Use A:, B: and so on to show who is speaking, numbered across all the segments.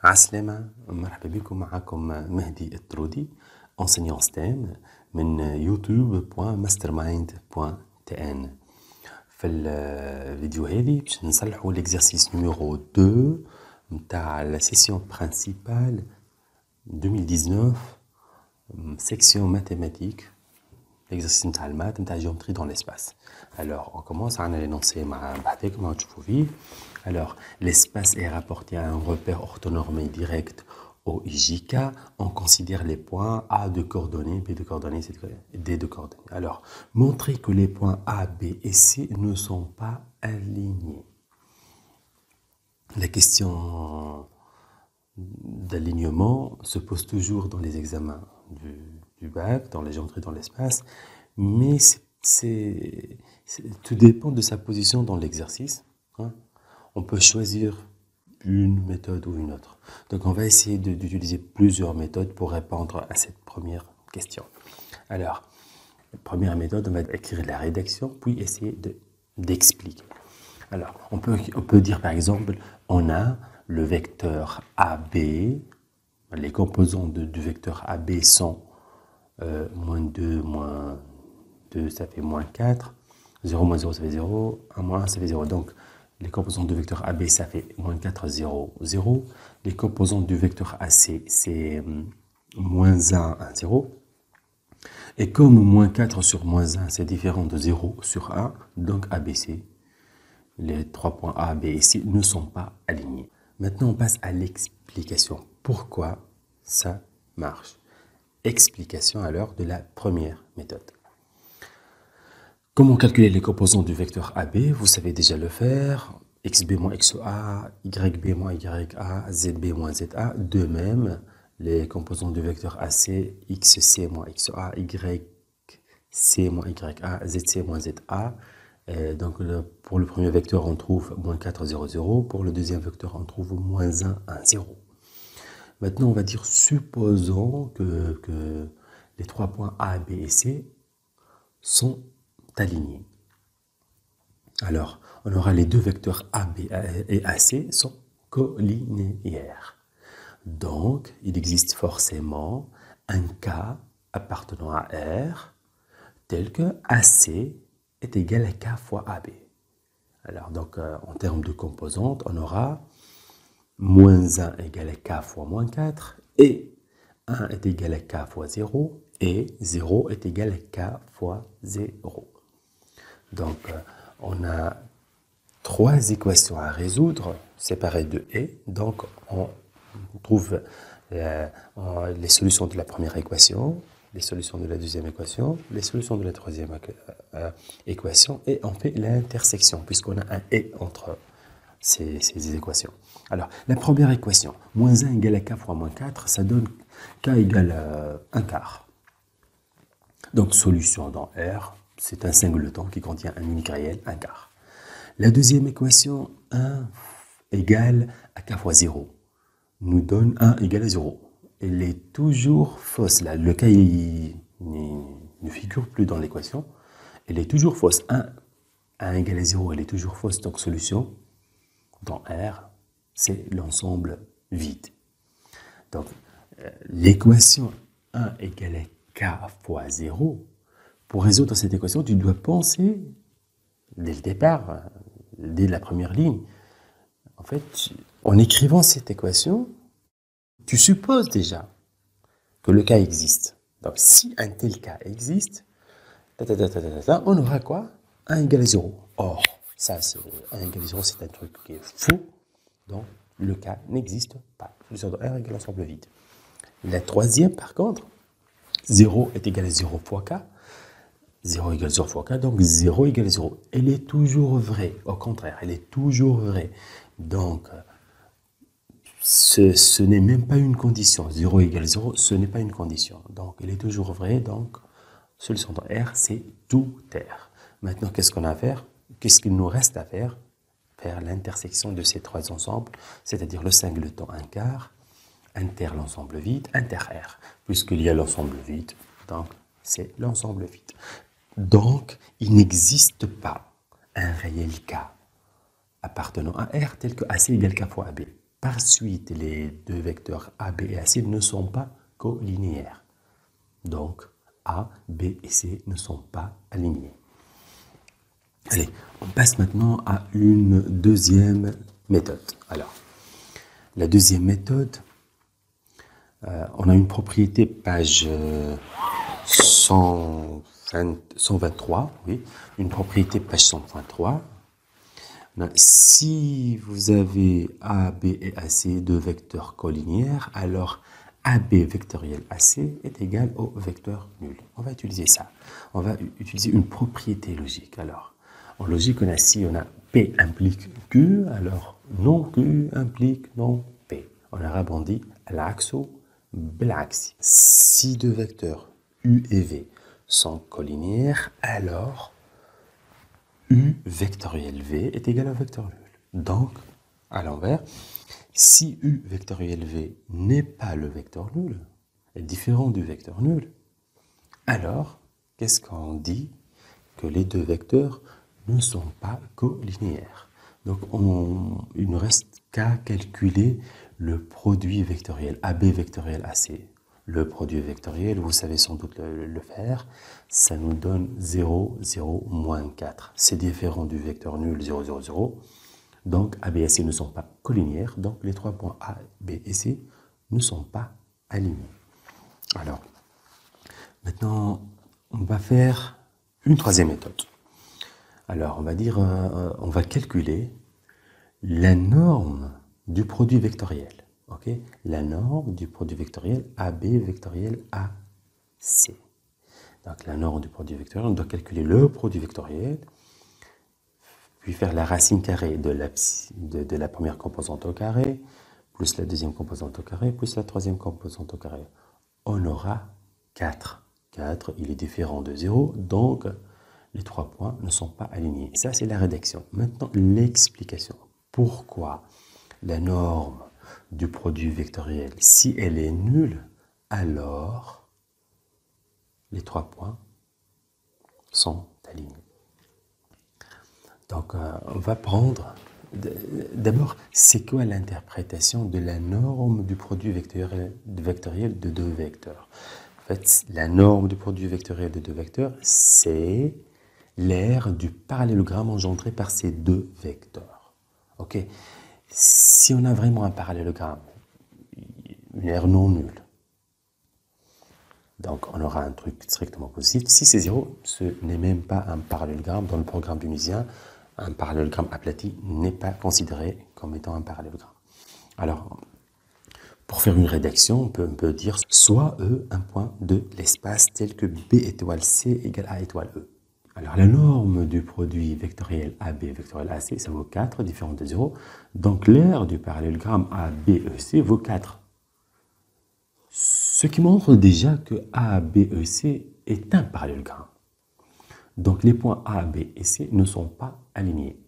A: عسلامة، مرحبا بكم. معكم مهدي الطرودي، enseignant STEM من youtube.mastermind.tn. في الفيديو هذه باش نصلحوا l'exercice numéro 2 متاع la session principale 2019 section mathématiques, l'exercice متاع المات متاع géométrie dans l'espace. Alors on commence à l'énoncer مع بعضكم ما تشوفوا فيه. Alors, l'espace est rapporté à un repère orthonormé direct au IJK. On considère les points A de coordonnées, B de coordonnées, D de coordonnées. Alors, montrer que les points A, B et C ne sont pas alignés. La question d'alignement se pose toujours dans les examens du bac, dans les géométries dans l'espace, mais tout dépend de sa position dans l'exercice. Hein. On peut choisir une méthode ou une autre. Donc, on va essayer d'utiliser plusieurs méthodes pour répondre à cette première question. Alors, la première méthode, on va écrire la rédaction, puis essayer d'expliquer. Alors, on peut dire par exemple, on a le vecteur AB, les composants du vecteur AB sont moins 2, moins 2, ça fait moins 4, 0 moins 0, ça fait 0, 1 moins 1, ça fait 0. Donc, les composants du vecteur AB, ça fait moins 4, 0, 0. Les composants du vecteur AC, c'est moins 1, 1, 0. Et comme moins 4 sur moins 1, c'est différent de 0 sur 1, donc ABC, les 3 points A, B et C ne sont pas alignés. Maintenant, on passe à l'explication. Pourquoi ça marche? Explication alors de la première méthode. Comment calculer les composants du vecteur AB? Vous savez déjà le faire. XB moins XA, YB moins YA, ZB moins ZA. De même, les composants du vecteur AC, XC moins XA, YC moins YA, ZC moins ZA. Donc, pour le premier vecteur, on trouve moins 4, 0, 0. Pour le deuxième vecteur, on trouve moins 1, 1, 0. Maintenant, on va dire, supposons que les 3 points A, B et C sont alignés. Alors, on aura les deux vecteurs AB et AC sont collinéaires. Donc, il existe forcément un cas appartenant à R tel que AC est égal à K fois AB. Alors, donc, en termes de composantes, on aura moins 1 égal à K fois moins 4 et 1 est égal à K fois 0 et 0 est égal à K fois 0. Donc, on a 3 équations à résoudre, séparées de et. Donc, on trouve les solutions de la première équation, les solutions de la deuxième équation, les solutions de la troisième équation, et on fait l'intersection, puisqu'on a un et entre ces équations. Alors, la première équation, moins 1 égale à k fois moins 4, ça donne k égale à 1 quart. Donc, solution dans R, c'est un singleton qui contient un unique réel, 1 quart. La deuxième équation, 1 égale à k fois 0, nous donne 1 égale à 0. Elle est toujours fausse. Là, le cas ne figure plus dans l'équation. Elle est toujours fausse. 1 égale à 0, elle est toujours fausse. Donc, solution dans R, c'est l'ensemble vide. Donc, l'équation 1 égale à k fois 0, pour résoudre cette équation, tu dois penser, dès le départ, dès la première ligne, en fait, en écrivant cette équation, tu supposes déjà que le cas existe. Donc, si un tel cas existe, on aura quoi? 1 égale à 0. Or, ça, 1 égale à 0, c'est un truc qui est faux. Donc, le cas n'existe pas. Solution de R égale l'ensemble vide. La troisième, par contre, 0 est égal à 0 fois k. 0 égale 0 fois k, donc 0 égale 0. Elle est toujours vraie. Au contraire, elle est toujours vraie. Donc, ce n'est même pas une condition. 0 égale 0, ce n'est pas une condition. Donc, elle est toujours vraie. Donc, solution de R, c'est tout R. Maintenant, qu'est-ce qu'on a à faire? Qu'est-ce qu'il nous reste à faire? Faire l'intersection de ces trois ensembles, c'est-à-dire le singleton 1 quart, inter l'ensemble vide, inter R. Puisqu'il y a l'ensemble vide, donc c'est l'ensemble vide. Donc, il n'existe pas un réel cas appartenant à R tel que AC égale K fois AB. Par suite, les deux vecteurs A, B et AC ne sont pas collinéaires. Donc, A, B et C ne sont pas alignés. Allez, on passe maintenant à une deuxième méthode. Alors, la deuxième méthode, on a une propriété page 123, oui, une propriété page 123. Si vous avez A, B et AC deux vecteurs collinéaires, alors AB vectoriel AC est égal au vecteur nul. On va utiliser ça. On va utiliser une propriété logique. Alors, en logique, on a P implique Q, alors non Q implique non P. En arabe, on dit al-aksu bil-aksi. Si deux vecteurs U et V sont collinéaires, alors U vectoriel V est égal au vecteur nul. Donc, à l'envers, si U vectoriel V n'est pas le vecteur nul, est différent du vecteur nul, alors, qu'est-ce qu'on dit? Que les deux vecteurs ne sont pas collinéaires. Donc, il ne reste qu'à calculer le produit vectoriel, AB vectoriel AC. Le produit vectoriel, vous savez sans doute le faire, ça nous donne 0, 0, moins 4. C'est différent du vecteur nul 0, 0, 0. Donc, A, B et C ne sont pas collinéaires, donc les trois points A, B et C ne sont pas alignés. Alors, maintenant, on va faire une troisième méthode. Alors, on va dire, on va calculer la norme du produit vectoriel. Okay? La norme du produit vectoriel AB vectoriel AC. Donc, la norme du produit vectoriel, on doit calculer le produit vectoriel, puis faire la racine carrée de la première composante au carré, plus la deuxième composante au carré, plus la troisième composante au carré. On aura 4. 4, il est différent de 0, donc les trois points ne sont pas alignés. Ça, c'est la rédaction. Maintenant, l'explication. Pourquoi la norme du produit vectoriel, si elle est nulle, alors les trois points sont alignés. Donc, on va prendre... D'abord, c'est quoi l'interprétation de la norme du produit vectoriel de deux vecteurs? En fait, la norme du produit vectoriel de deux vecteurs, c'est l'aire du parallélogramme engendré par ces deux vecteurs. Ok? Si on a vraiment un parallélogramme, une aire non nulle, donc on aura un truc strictement positif. Si c'est 0, ce n'est même pas un parallélogramme. Dans le programme tunisien, un parallélogramme aplati n'est pas considéré comme étant un parallélogramme. Alors, pour faire une rédaction, on peut dire soit E un point de l'espace tel que B étoile C égale A étoile E. Alors, la norme du produit vectoriel AB vectoriel AC, ça vaut 4, différent de 0. Donc, l'aire du parallélogramme ABEC vaut 4. Ce qui montre déjà que ABEC est un parallélogramme. Donc, les points A, B et C ne sont pas alignés.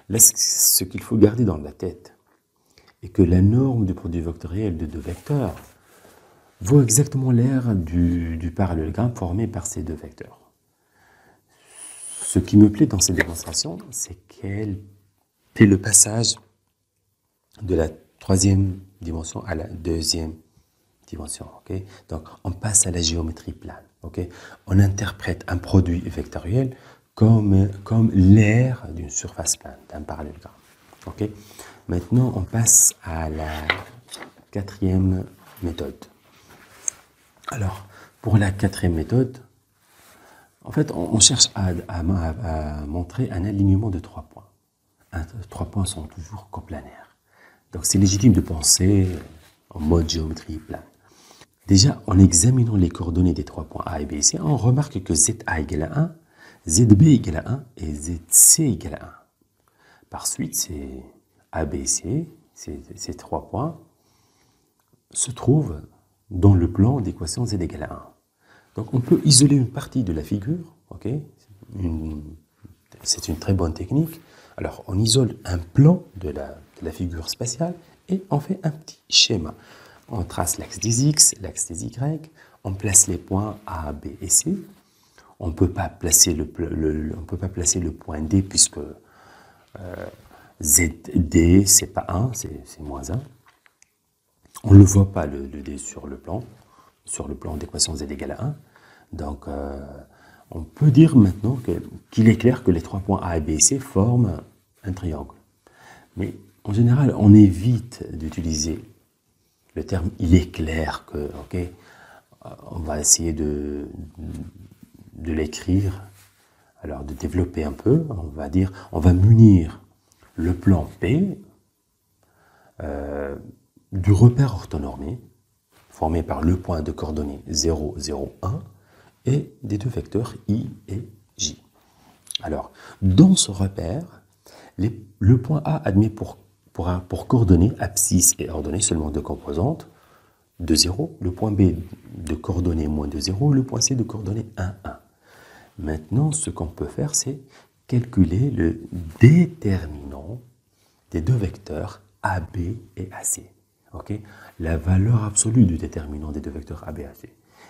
A: Là, ce qu'il faut garder dans la tête est que la norme du produit vectoriel de deux vecteurs vaut exactement l'aire du parallélogramme formé par ces deux vecteurs. Ce qui me plaît dans cette démonstration, c'est qu'elle fait le passage de la troisième dimension à la deuxième dimension. Okay? Donc, on passe à la géométrie plane. Okay? On interprète un produit vectoriel comme l'aire d'une surface plane, d'un parallélogramme. Okay? Maintenant, on passe à la quatrième méthode. Alors, pour la quatrième méthode, en fait, on cherche à montrer un alignement de trois points. Trois points sont toujours coplanaires. Donc, c'est légitime de penser en mode géométrie plane. Déjà, en examinant les coordonnées des trois points A et B et C, on remarque que ZA égale à 1, ZB égale à 1 et ZC égale à 1. Par suite, ces A, B et C, ces trois points, se trouvent dans le plan d'équation Z égale à 1. Donc, on peut isoler une partie de la figure. Okay? C'est une très bonne technique. Alors, on isole un plan de la figure spatiale et on fait un petit schéma. On trace l'axe des X, l'axe des Y, on place les points A, B et C. On ne peut pas placer le point D puisque ZD, c'est pas 1, c'est moins 1. On ne le voit pas, le D sur le plan d'équation Z égale à 1. Donc, on peut dire maintenant qu'il est clair que les 3 points A, B et C forment un triangle. Mais en général, on évite d'utiliser le terme « il est clair que », ok, on va essayer de l'écrire, alors de développer un peu. On va dire, on va munir le plan P du repère orthonormé formé par le point de coordonnées 0, 0, 1 et des deux vecteurs I et J. Alors, dans ce repère, le point A admet pour coordonnées abscisse et ordonnée seulement deux composantes, de 0, le point B de coordonnées moins de 0, le point C de coordonnées 1, 1. Maintenant, ce qu'on peut faire, c'est calculer le déterminant des deux vecteurs AB et AC. Okay? La valeur absolue du déterminant des deux vecteurs AB et AC.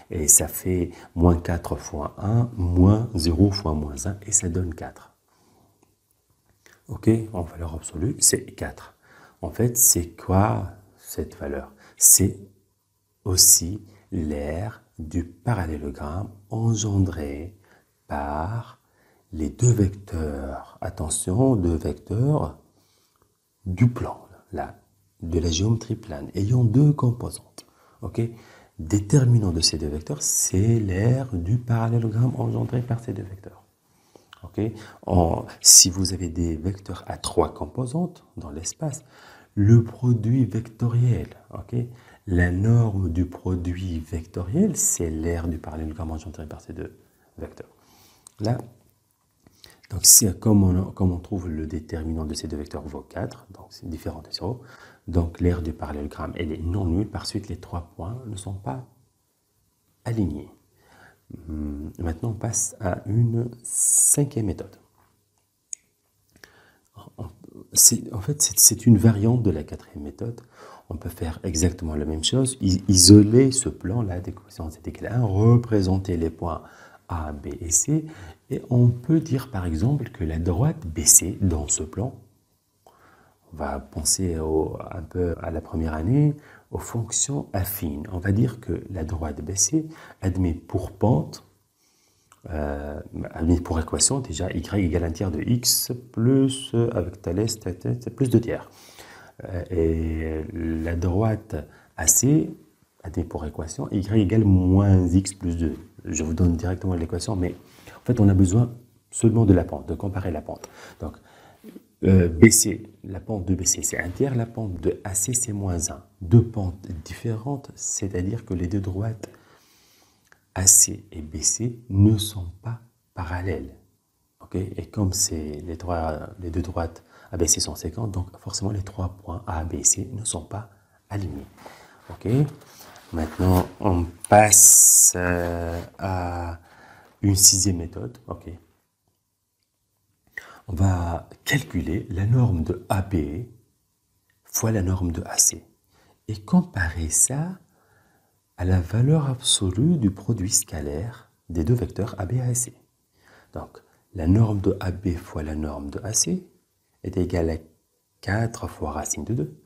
A: Et ça fait moins 4 fois 1, moins 0 fois moins 1, et ça donne 4. Ok, en valeur absolue, c'est 4. En fait, c'est quoi cette valeur? C'est aussi l'aire du parallélogramme engendré par les deux vecteurs. Attention, deux vecteurs du plan, là, de la géométrie plane, ayant deux composantes. Ok, déterminant de ces deux vecteurs, c'est l'aire du parallélogramme engendré par ces deux vecteurs. Okay. Si vous avez des vecteurs à trois composantes dans l'espace, le produit vectoriel, okay, la norme du produit vectoriel, c'est l'aire du parallélogramme engendré par ces deux vecteurs. Là, donc comme on trouve le déterminant de ces deux vecteurs vaut 4, donc c'est différent de 0, donc l'aire du parallélogramme elle est non nulle, par suite les 3 points ne sont pas alignés. Maintenant, on passe à une cinquième méthode. En fait, c'est une variante de la quatrième méthode. On peut faire exactement la même chose, isoler ce plan-là d'équation Z égale 1, représenter les points A, B et C, et on peut dire par exemple que la droite BC dans ce plan, on va penser un peu à la première année, aux fonctions affines. On va dire que la droite BC admet pour pente, admet pour équation déjà y égale un tiers de x plus, avec Thalès, plus 2 tiers. Et la droite AC admet pour équation y égale moins x plus 2. Je vous donne directement l'équation, mais en fait on a besoin seulement de la pente, de comparer la pente. Donc, BC, la pente de BC c'est 1 tiers, la pente de AC c'est moins 1. Deux pentes différentes, c'est-à-dire que les deux droites AC et BC ne sont pas parallèles. Okay? Et comme les deux droites ABC sont séquentes, donc forcément les 3 points A, B et C ne sont pas alignés. Okay? Maintenant, on passe à une sixième méthode. Okay? On va calculer la norme de AB fois la norme de AC et comparer ça à la valeur absolue du produit scalaire des deux vecteurs AB et AC. Donc, la norme de AB fois la norme de AC est égale à 4 fois racine de 2.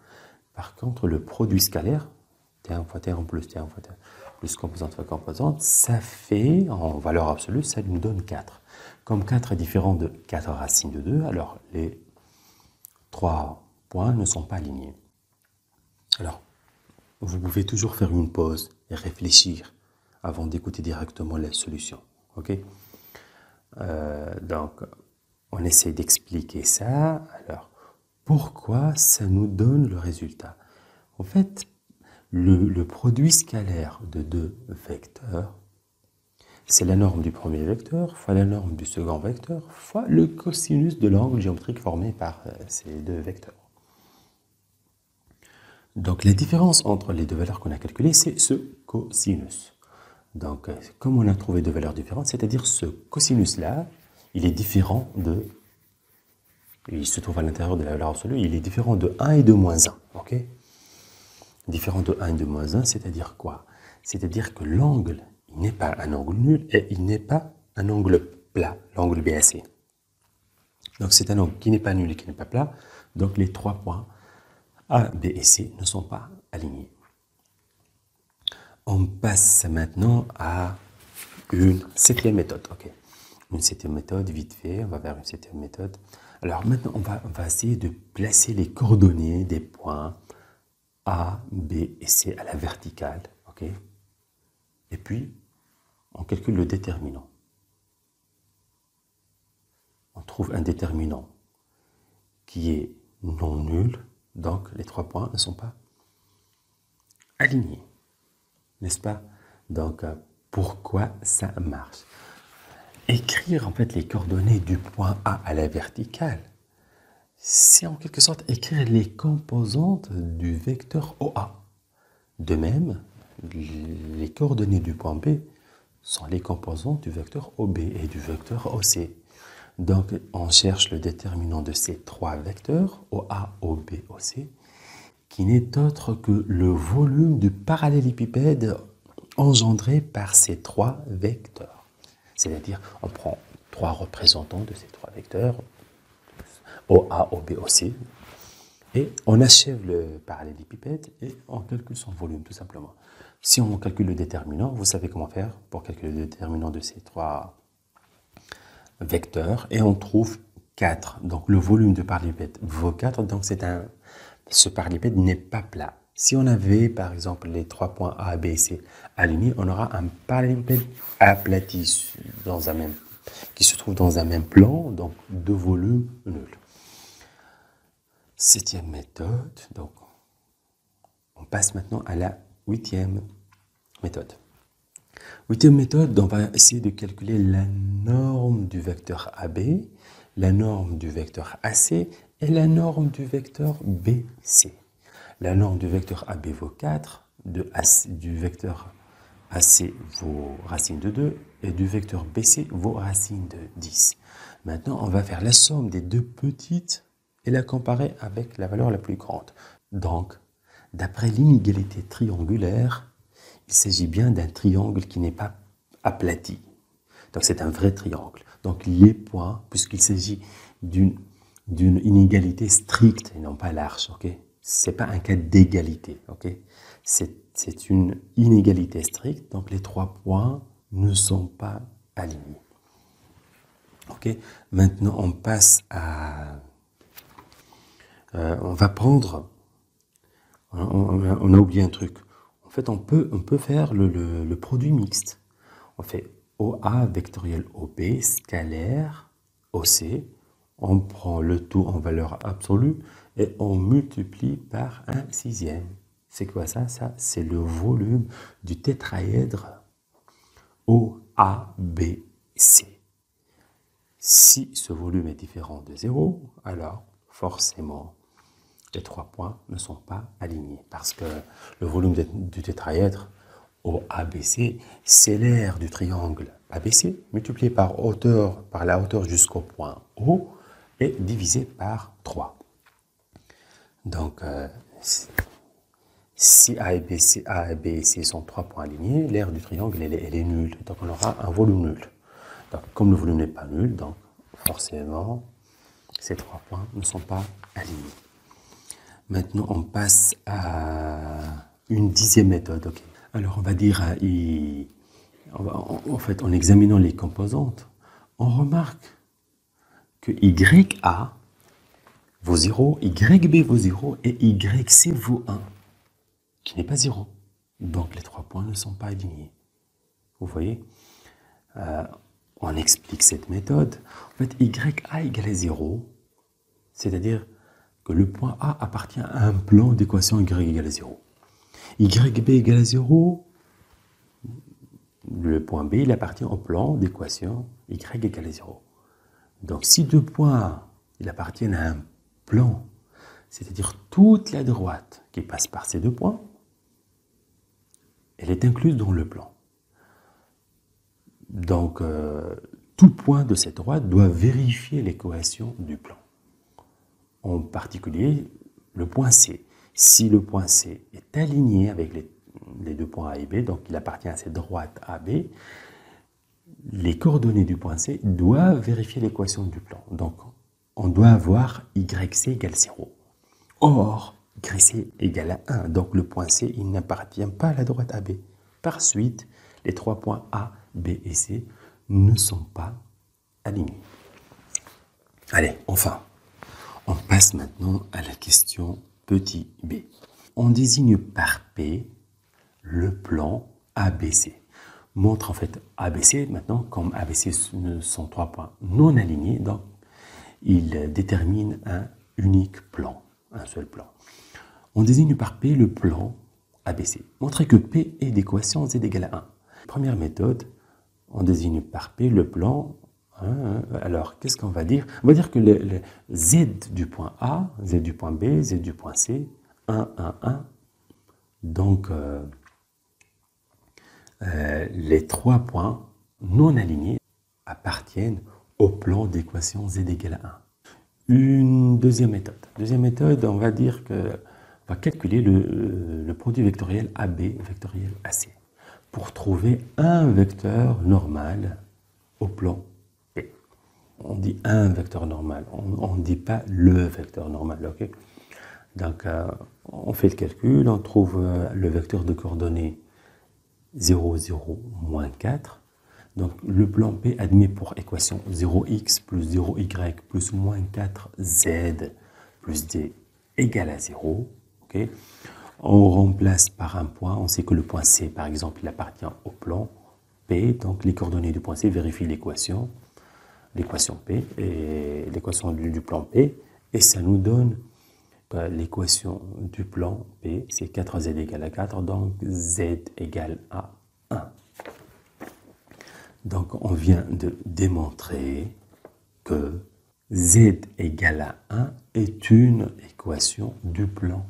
A: Par contre, le produit scalaire, terme fois terme plus terme fois terme, plus composante fois composante, ça fait, en valeur absolue, ça nous donne 4. Comme 4 est différent de 4 racines de 2, alors les 3 points ne sont pas alignés. Alors, vous pouvez toujours faire une pause et réfléchir avant d'écouter directement la solution. Ok? Donc, on essaie d'expliquer ça. Alors, pourquoi ça nous donne le résultat? En fait, le produit scalaire de deux vecteurs, c'est la norme du premier vecteur fois la norme du second vecteur fois le cosinus de l'angle géométrique formé par ces deux vecteurs. Donc, la différence entre les deux valeurs qu'on a calculées, c'est ce cosinus. Donc, comme on a trouvé deux valeurs différentes, c'est-à-dire ce cosinus-là, il est différent de... Il se trouve à l'intérieur de la valeur absolue, il est différent de 1 et de moins 1. Ok? Différent de 1 et de moins 1, c'est-à-dire quoi? C'est-à-dire que l'angle, il n'est pas un angle nul et il n'est pas un angle plat, l'angle BAC. Donc, c'est un angle qui n'est pas nul et qui n'est pas plat. Donc les 3 points A, B et C ne sont pas alignés. On passe maintenant à une 7e méthode. Ok. Une 7e méthode, vite fait, on va vers une 7e méthode. Alors maintenant, on va essayer de placer les coordonnées des points A, B et C à la verticale. Ok. Et puis, on calcule le déterminant. On trouve un déterminant qui est non nul, donc les 3 points ne sont pas alignés. N'est-ce pas? Donc, pourquoi ça marche? Écrire en fait les coordonnées du point A à la verticale, c'est en quelque sorte écrire les composantes du vecteur OA. De même, les coordonnées du point B sont les composantes du vecteur OB et du vecteur OC. Donc, on cherche le déterminant de ces 3 vecteurs, OA, OB, OC, qui n'est autre que le volume du parallélépipède engendré par ces 3 vecteurs. C'est-à-dire, on prend 3 représentants de ces 3 vecteurs, OA, OB, OC, et on achève le parallélépipède et on calcule son volume, tout simplement. Si on calcule le déterminant, vous savez comment faire pour calculer le déterminant de ces 3 vecteurs, et on trouve 4. Donc, le volume de parallélépipède vaut 4, donc ce parallélépipède n'est pas plat. Si on avait, par exemple, les 3 points A, B et C alignés, on aura un parallélépipède aplati qui se trouve dans un même plan, donc de volume nul. 7e méthode, donc on passe maintenant à la 8e méthode. 8e méthode, on va essayer de calculer la norme du vecteur AB, la norme du vecteur AC et la norme du vecteur BC. La norme du vecteur AB vaut 4, du vecteur AC vaut racine de 2 et du vecteur BC vaut racine de 10. Maintenant, on va faire la somme des deux petites et la comparer avec la valeur la plus grande. Donc, d'après l'inégalité triangulaire, il s'agit bien d'un triangle qui n'est pas aplati. Donc, c'est un vrai triangle. Donc, les points, puisqu'il s'agit d'une inégalité stricte et non pas large, ok? Ce n'est pas un cas d'égalité, ok? C'est une inégalité stricte, donc les 3 points ne sont pas alignés. Ok? Maintenant, on passe à... on va prendre... On a oublié un truc. En fait, on peut faire le produit mixte. On fait OA vectoriel OB scalaire OC. On prend le tout en valeur absolue et on multiplie par 1/6. C'est quoi ça? Ça, c'est le volume du tétraèdre OABC. Si ce volume est différent de 0, alors forcément, les 3 points ne sont pas alignés parce que le volume du tétraèdre OABC, c'est l'aire du triangle ABC multiplié par la hauteur jusqu'au point O et divisé par 3. Donc, si A et B et C sont 3 points alignés, l'aire du triangle elle est nulle. Donc, on aura un volume nul. Donc, comme le volume n'est pas nul, donc forcément, ces 3 points ne sont pas alignés. Maintenant, on passe à une 10e méthode. Okay. Alors, on va dire, en fait, en examinant les composantes, on remarque que YA vaut 0, YB vaut 0 et YC vaut 1, qui n'est pas 0. Donc, les 3 points ne sont pas alignés. Vous voyez, on explique cette méthode. En fait, YA égale à 0, c'est-à-dire que le point A appartient à un plan d'équation Y égale à 0. YB égale à 0, le point B, il appartient au plan d'équation Y égale à 0. Donc, si deux points, ils appartiennent à un plan, c'est-à-dire toute la droite qui passe par ces deux points, elle est incluse dans le plan. Donc, tout point de cette droite doit vérifier l'équation du plan. En particulier, le point C. Si le point C est aligné avec les deux points A et B, donc il appartient à cette droite AB, les coordonnées du point C doivent vérifier l'équation du plan. Donc, on doit avoir YC égale 0. Or, YC égale à 1. Donc le point C, il n'appartient pas à la droite AB. Par suite, les 3 points A, B et C ne sont pas alignés. Allez, enfin, on passe maintenant à la question petit b. On désigne par P le plan ABC. Montre en fait ABC maintenant, comme ABC sont 3 points non alignés, donc il détermine un unique plan, un seul plan. On désigne par P le plan ABC. Montrez que P est d'équation Z égale à 1. Première méthode, on désigne par P le plan. Alors, qu'est-ce qu'on va dire? On va dire que le Z du point A, Z du point B, Z du point C, 1, 1, 1. Donc, les 3 points non alignés appartiennent au plan d'équation Z égale à 1. Une deuxième méthode. Deuxième méthode, on va dire que on va calculer le produit vectoriel AB vectoriel AC pour trouver un vecteur normal au plan P. On dit un vecteur normal, on ne dit pas le vecteur normal. Okay? Donc, on fait le calcul, on trouve le vecteur de coordonnées 0, 0, moins 4. Donc, le plan P admet pour équation 0x plus 0y plus moins 4z plus d égale à 0. Okay. On remplace par un point. On sait que le point C, par exemple, il appartient au plan P. Donc, les coordonnées du point C vérifient l'équation P et l'équation du plan P. Et ça nous donne l'équation du plan P, c'est 4z égale à 4. Donc, z égale à 1. Donc, on vient de démontrer que z égale à 1 est une équation du plan